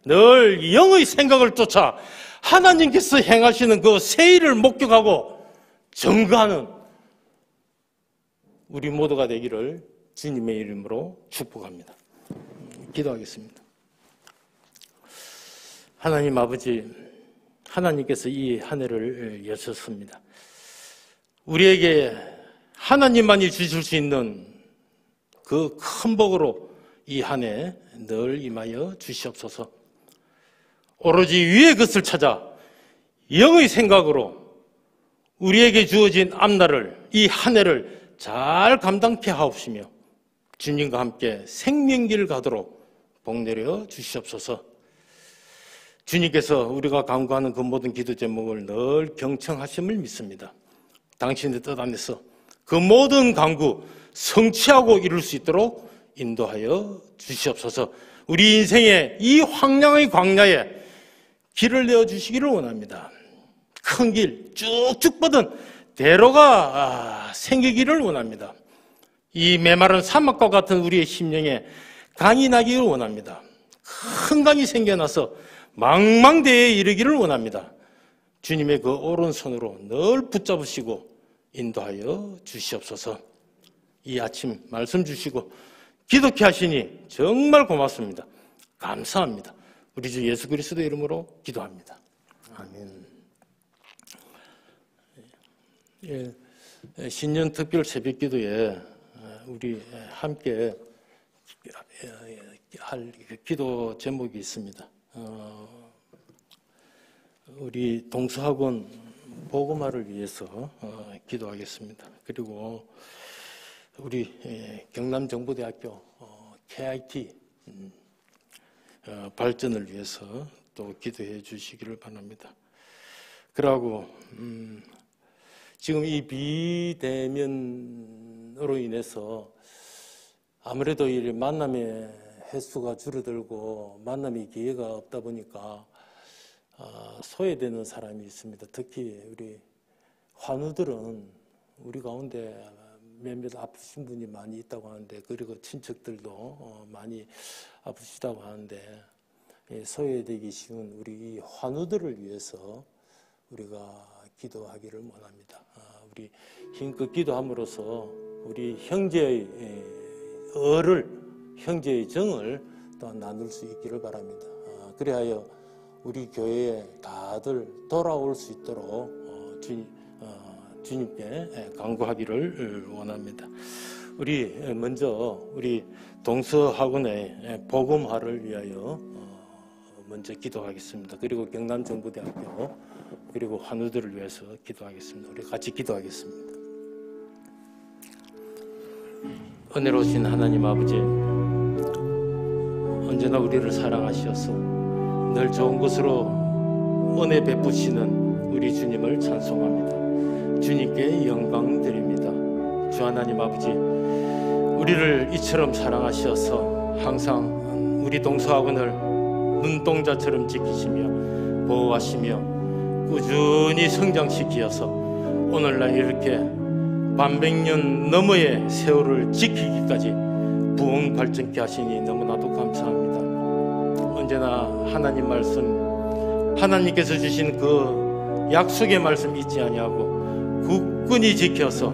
늘 영의 생각을 쫓아 하나님께서 행하시는 그 새 일을 목격하고 증거하는 우리 모두가 되기를 주님의 이름으로 축복합니다. 기도하겠습니다. 하나님 아버지, 하나님께서 이 한 해를 여셨습니다. 우리에게 하나님만이 주실 수 있는 그 큰 복으로 이 한 해 늘 임하여 주시옵소서. 오로지 위의 것을 찾아 영의 생각으로 우리에게 주어진 앞날을, 이 한 해를 잘 감당케 하옵시며 주님과 함께 생명길 가도록 복내려 주시옵소서. 주님께서 우리가 간구하는 그 모든 기도 제목을 늘 경청하심을 믿습니다. 당신의 뜻 안에서 그 모든 간구 성취하고 이룰 수 있도록 인도하여 주시옵소서. 우리 인생의 이 황량의 광야에 길을 내어주시기를 원합니다. 큰 길, 쭉쭉 뻗은 대로가 생기기를 원합니다. 이 메마른 사막과 같은 우리의 심령에 강이 나기를 원합니다. 큰 강이 생겨나서 망망대해에 이르기를 원합니다. 주님의 그 오른손으로 늘 붙잡으시고 인도하여 주시옵소서. 이 아침 말씀 주시고 기도케 하시니 정말 고맙습니다. 감사합니다. 우리 주 예수 그리스도 이름으로 기도합니다. 아멘. 신년 특별 새벽 기도에 우리 함께 할 기도 제목이 있습니다. 우리 동서학원 복음화를 위해서 기도하겠습니다. 그리고 우리 경남정보대학교 KIT 발전을 위해서 또 기도해 주시기를 바랍니다. 그러고 지금 이 비대면으로 인해서 아무래도 이 만남의 횟수가 줄어들고 만남의 기회가 없다 보니까 소외되는 사람이 있습니다. 특히 우리 환우들은 우리 가운데 몇몇 아프신 분이 많이 있다고 하는데, 그리고 친척들도 많이 아프시다고 하는데, 소외되기 쉬운 우리 이 환우들을 위해서 우리가 기도하기를 원합니다. 우리 힘껏 기도함으로써 우리 형제의 형제의 정을 또 나눌 수 있기를 바랍니다. 그리하여 우리 교회에 다들 돌아올 수 있도록 주님께 간구하기를 원합니다. 우리 먼저 우리 동서학원의 복음화를 위하여 먼저 기도하겠습니다. 그리고 경남정보대학교 그리고 환우들을 위해서 기도하겠습니다. 우리 같이 기도하겠습니다. 은혜로우신 하나님 아버지, 언제나 우리를 사랑하시어서 늘 좋은 것으로 은혜 베푸시는 우리 주님을 찬송합니다. 주님께 영광 드립니다. 주 하나님 아버지, 우리를 이처럼 사랑하시어서 항상 우리 동서학원을 눈동자처럼 지키시며 보호하시며 꾸준히 성장시키어서 오늘날 이렇게 반백년 너머의 세월을 지키기까지 부흥 발전케 하시니 너무나도 감사합니다. 언제나 하나님 말씀, 하나님께서 주신 그 약속의 말씀 잊지 아니하고 굳건히 지켜서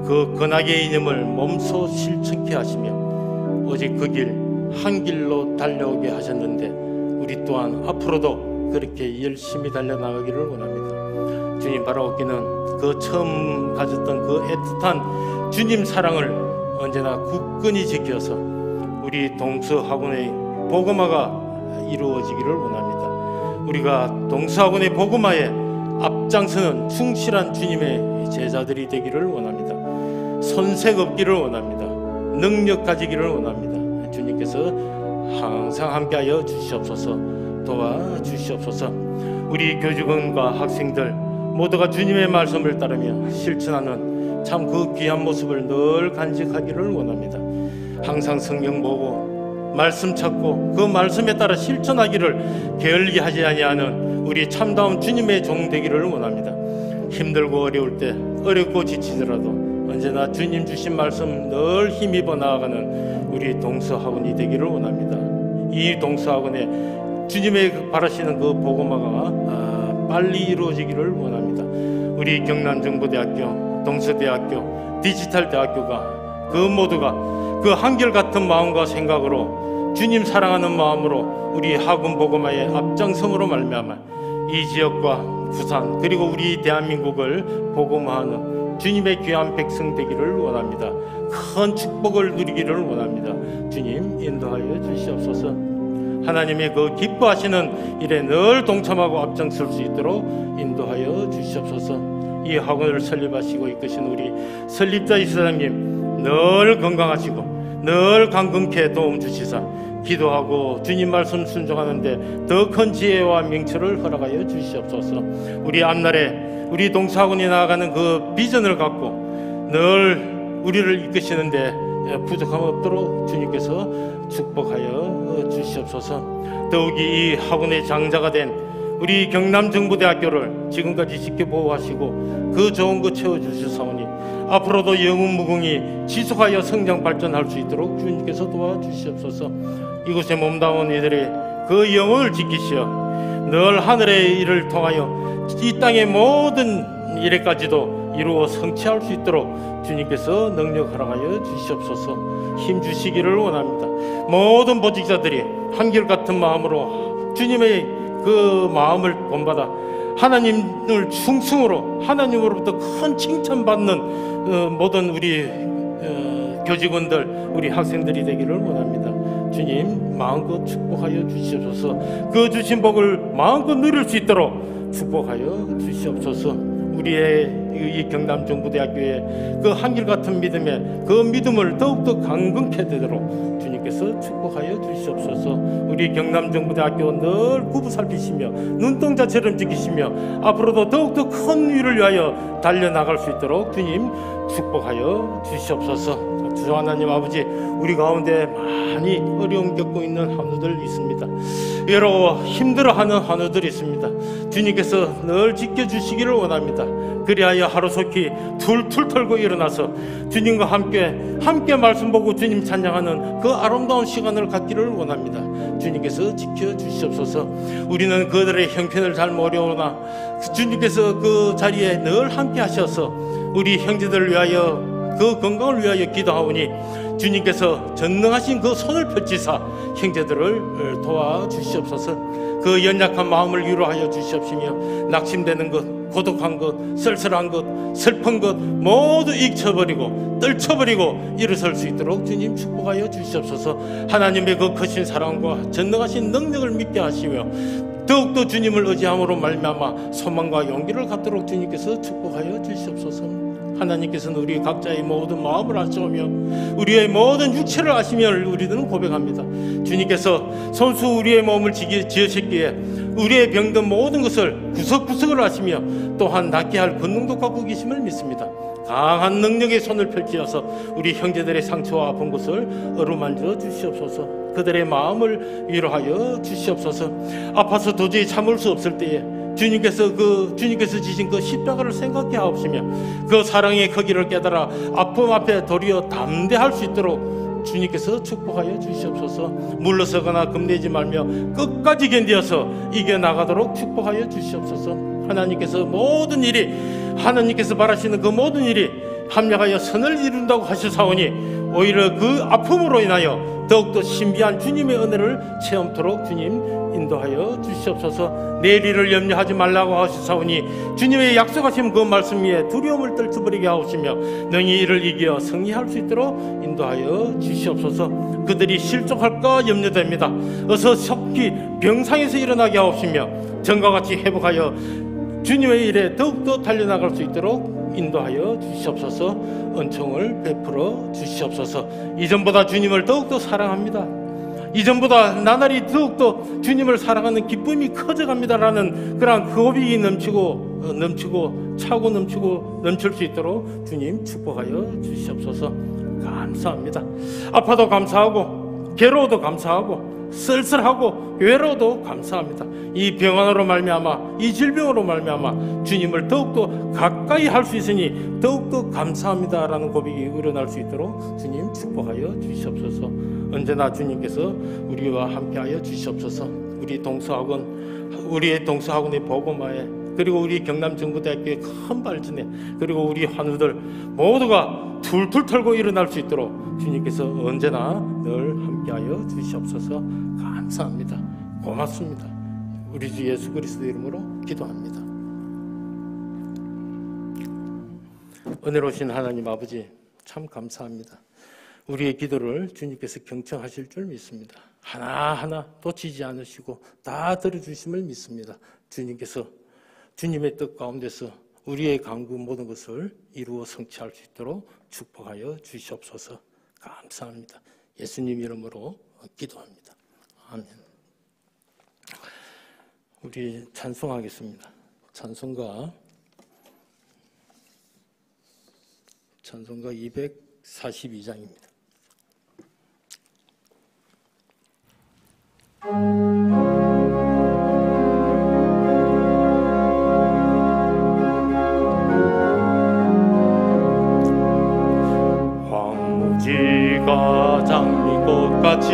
그 근하게 이름을 몸소 실천케 하시며 오직 그 길 한 길로 달려오게 하셨는데 우리 또한 앞으로도 그렇게 열심히 달려나가기를 원합니다. 주님 바라옵기는 그 처음 가졌던 그 애틋한 주님 사랑을 언제나 굳건히 지켜서 우리 동서학원의 복음화가 이루어지기를 원합니다. 우리가 동서학원의 복음화에 앞장서는 충실한 주님의 제자들이 되기를 원합니다. 손색 없기를 원합니다. 능력 가지기를 원합니다. 주님께서 항상 함께하여 주시옵소서, 도와주시옵소서. 우리 교직원과 학생들 모두가 주님의 말씀을 따르며 실천하는 참 그 귀한 모습을 늘 간직하기를 원합니다. 항상 성경 보고 말씀 찾고 그 말씀에 따라 실천하기를 게을리 하지 아니하는 우리 참다운 주님의 종 되기를 원합니다. 힘들고 어려울 때, 어렵고 지치더라도 언제나 주님 주신 말씀 늘 힘입어 나아가는 우리 동서학원이 되기를 원합니다. 이 동서학원에 주님의 바라시는 그 복음화가 빨리 이루어지기를 원합니다. 우리 경남정보대학교, 동서대학교, 디지털대학교가 그 모두가 그 한결같은 마음과 생각으로 주님 사랑하는 마음으로 우리 학원 복음화의 앞장섬으로 말미암아 이 지역과 부산 그리고 우리 대한민국을 복음화하는 주님의 귀한 백성 되기를 원합니다. 큰 축복을 누리기를 원합니다. 주님 인도하여 주시옵소서. 하나님의 그 기뻐하시는 일에 늘 동참하고 앞장설 수 있도록 인도하여 주시옵소서. 이 학원을 설립하시고 이끄신 우리 설립자 이사장님 늘 건강하시고 늘 강건케 도움 주시사 기도하고 주님 말씀 순종하는데 더 큰 지혜와 명철을 허락하여 주시옵소서. 우리 앞날에 우리 동서학원이 나아가는 그 비전을 갖고 늘 우리를 이끄시는데 부족함 없도록 주님께서 축복하여 주시옵소서. 더욱이 이 학원의 장자가 된 우리 경남정보대학교를 지금까지 지켜보호하시고 그 좋은 거 채워주시사오니 앞으로도 영웅무궁히 지속하여 성장 발전할 수 있도록 주님께서 도와주시옵소서. 이곳에 몸담은 이들의 그 영혼을 지키시어 늘 하늘의 일을 통하여 이 땅의 모든 일에까지도 이루어 성취할 수 있도록 주님께서 능력 허락하여 주시옵소서. 힘 주시기를 원합니다. 모든 보직자들이 한결같은 마음으로 주님의 그 마음을 본받아 하나님을 충성으로 하나님으로부터 큰 칭찬받는 모든 우리 교직원들 우리 학생들이 되기를 원합니다. 주님 마음껏 축복하여 주시옵소서. 그 주신 복을 마음껏 누릴 수 있도록 축복하여 주시옵소서. 우리의 이 경남정보대학교의 그 한결같은 믿음에 그 믿음을 더욱더 강건케 되도록 주님께서 축복하여 주시옵소서. 우리 경남정보대학교 늘 구부 살피시며 눈동자처럼 지키시며 앞으로도 더욱더 큰 위를 위하여 달려나갈 수 있도록 주님 축복하여 주시옵소서. 주 하나님 아버지, 우리 가운데 많이 어려움 겪고 있는 한우들 있습니다. 외로워 힘들어하는 한우들이 있습니다. 주님께서 늘 지켜주시기를 원합니다. 그리하여 하루속히 툴툴 털고 일어나서 주님과 함께 말씀 보고 주님 찬양하는 그 아름다운 시간을 갖기를 원합니다. 주님께서 지켜주시옵소서. 우리는 그들의 형편을 잘 모르오나 주님께서 그 자리에 늘 함께 하셔서 우리 형제들을 위하여 그 건강을 위하여 기도하오니 주님께서 전능하신 그 손을 펼치사 형제들을 도와주시옵소서. 그 연약한 마음을 위로하여 주시옵시며 낙심되는 것, 고독한 것, 쓸쓸한 것, 슬픈 것 모두 잊혀버리고 떨쳐버리고 일어설 수 있도록 주님 축복하여 주시옵소서. 하나님의 그 크신 사랑과 전능하신 능력을 믿게 하시며 더욱더 주님을 의지함으로 말미암아 소망과 용기를 갖도록 주님께서 축복하여 주시옵소서. 하나님께서는 우리 각자의 모든 마음을 아시오며 우리의 모든 육체를 아시며 우리들은 고백합니다. 주님께서 손수 우리의 몸을 지으셨기에 우리의 병든 모든 것을 구석구석을 아시며 또한 낫게 할 권능도 갖고 계심을 믿습니다. 강한 능력의 손을 펼치어서 우리 형제들의 상처와 아픈 것을 어루만져 주시옵소서. 그들의 마음을 위로하여 주시옵소서. 아파서 도저히 참을 수 없을 때에 주님께서 지신 그 십자가를 생각해 하옵시며 그 사랑의 크기를 깨달아 아픔 앞에 도리어 담대할 수 있도록 주님께서 축복하여 주시옵소서. 물러서거나 겁내지 말며 끝까지 견디어서 이겨나가도록 축복하여 주시옵소서. 하나님께서 모든 일이, 하나님께서 바라시는 그 모든 일이 합력하여 선을 이룬다고 하시사오니 오히려 그 아픔으로 인하여 더욱더 신비한 주님의 은혜를 체험토록 주님 인도하여 주시옵소서. 내일을 염려하지 말라고 하시사오니 주님의 약속하신 그 말씀 위에 두려움을 떨쳐버리게 하시며 능히 이를 이겨 승리할 수 있도록 인도하여 주시옵소서. 그들이 실족할까 염려됩니다. 어서 속히 병상에서 일어나게 하옵시며 전과 같이 회복하여 주님의 일에 더욱더 달려나갈 수 있도록 인도하여 주시옵소서. 은총을 베풀어 주시옵소서. 이전보다 주님을 더욱더 사랑합니다. 이전보다 나날이 더욱더 주님을 사랑하는 기쁨이 커져갑니다라는 그러한 고백이 넘치고 차고 넘칠 수 있도록 주님 축복하여 주시옵소서. 감사합니다. 아파도 감사하고 괴로워도 감사하고 쓸쓸하고 외로워도 감사합니다. 이 병환으로 말미암아, 이 질병으로 말미암아 주님을 더욱더 가까이 할 수 있으니 더욱더 감사합니다라는 고백이 일어날 수 있도록 주님 축복하여 주시옵소서. 언제나 주님께서 우리와 함께하여 주시옵소서. 우리의 동서학원의 복음화에, 그리고 우리 경남정부대학교의 큰 발전에, 그리고 우리 환우들 모두가 툴툴 털고 일어날 수 있도록 주님께서 언제나 늘 함께하여 주시옵소서. 감사합니다. 고맙습니다. 우리 주 예수 그리스도 이름으로 기도합니다. 은혜로우신 하나님 아버지, 참 감사합니다. 우리의 기도를 주님께서 경청하실 줄 믿습니다. 하나하나 놓치지 않으시고 다 들어주심을 믿습니다. 주님께서 주님의 뜻 가운데서 우리의 간구 모든 것을 이루어 성취할 수 있도록 축복하여 주시옵소서. 감사합니다. 예수님 이름으로 기도합니다. 아멘. 우리 찬송하겠습니다. 찬송가 242장입니다. 황무지가 장미꽃같이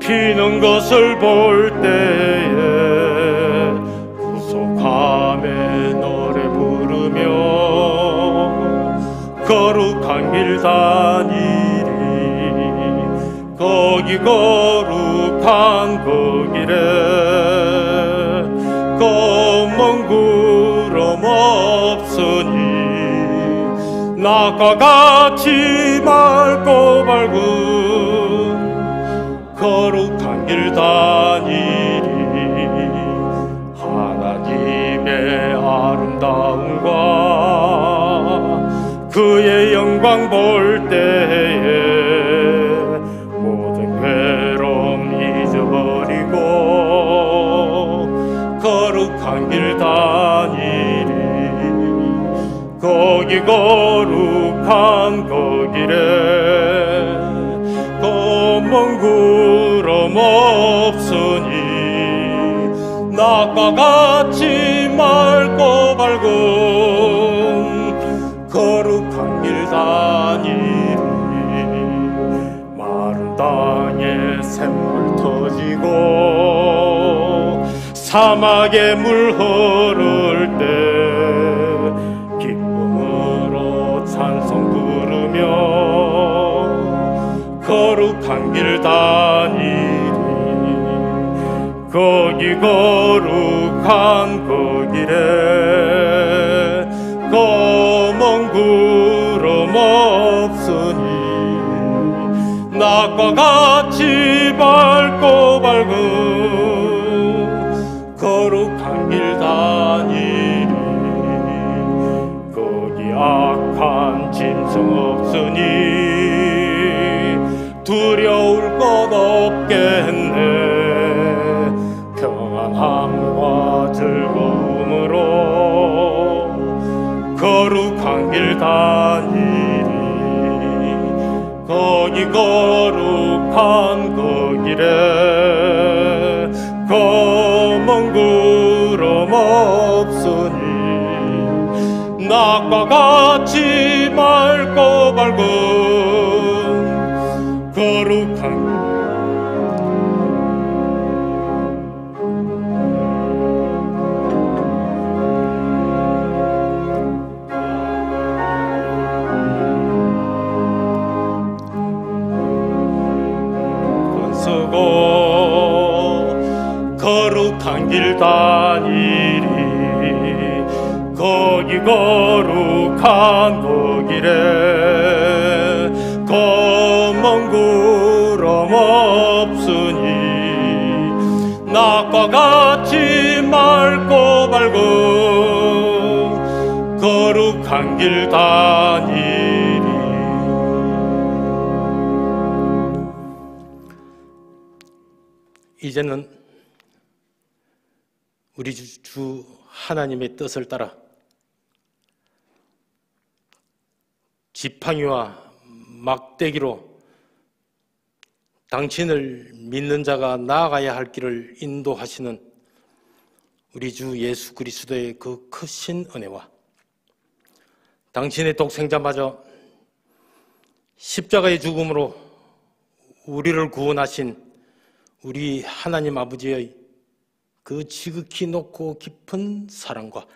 피는 것을 볼 때에 구속함에 노래 부르며 거룩한 길 다니리. 거기 거룩한 그 길에 검은 구름 없으니 낮과 같이 맑고 밝은 거룩한 길 다니리. 하나님의 아름다움과 그의 영광 볼 때에 모든 괴로움 잊어버리고 거룩한 길 다니리. 거기 거룩한 그 길에 검은 구름 없으니 낮과 같이 맑고 밝은 거룩한 길 다니리. 마른 땅에 샘물 터지고 사막에 물 흐를 때 기쁨으로 찬송 부르며 거룩한 길 다니리. 거기 거룩한 그 길에 검은 구름 없으니 낮과 같이 밝고 밝은 거룩한 길 다니리. 거기 악한 짐승 없으니 두려울 것 없겠네. 평안함과 즐거움으로 거룩한 길 다니리. 거기 거룩한 그 길에 검은 구름 없으니 낮과 같이 맑고 밝은 거룩한 쓰고 거룩한 길 다니리 거기 거룩한 그 길에 검은 구름 없으니 낮과 같이 맑고 밝은 거룩한 길 다니리. 이제는 우리 주 하나님의 뜻을 따라 지팡이와 막대기로 당신을 믿는 자가 나아가야 할 길을 인도하시는 우리 주 예수 그리스도의 그 크신 은혜와 당신의 독생자마저 십자가의 죽음으로 우리를 구원하신 우리 하나님 아버지의 그 지극히 높고 깊은 사랑과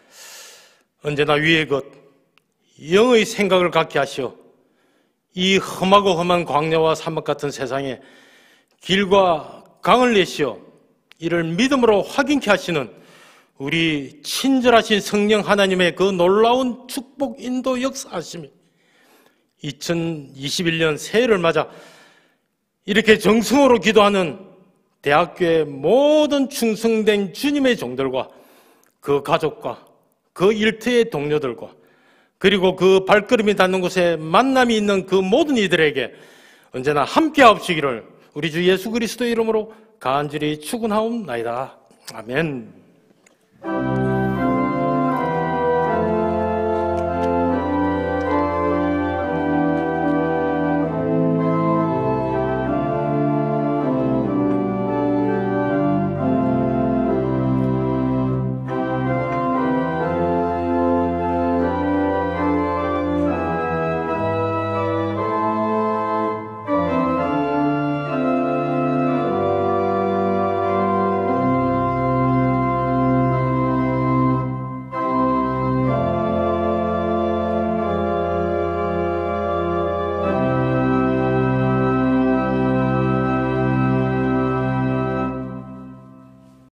언제나 위의 것 영의 생각을 갖게 하시어 이 험하고 험한 광야와 사막 같은 세상에 길과 강을 내시어 이를 믿음으로 확인케 하시는 우리 친절하신 성령 하나님의 그 놀라운 축복 인도 역사하심이 2021년 새해를 맞아 이렇게 정성으로 기도하는 대학교의 모든 충성된 주님의 종들과 그 가족과 그 일터의 동료들과 그리고 그 발걸음이 닿는 곳에 만남이 있는 그 모든 이들에게 언제나 함께 하옵시기를 우리 주 예수 그리스도의 이름으로 간절히 축원하옵나이다. 아멘.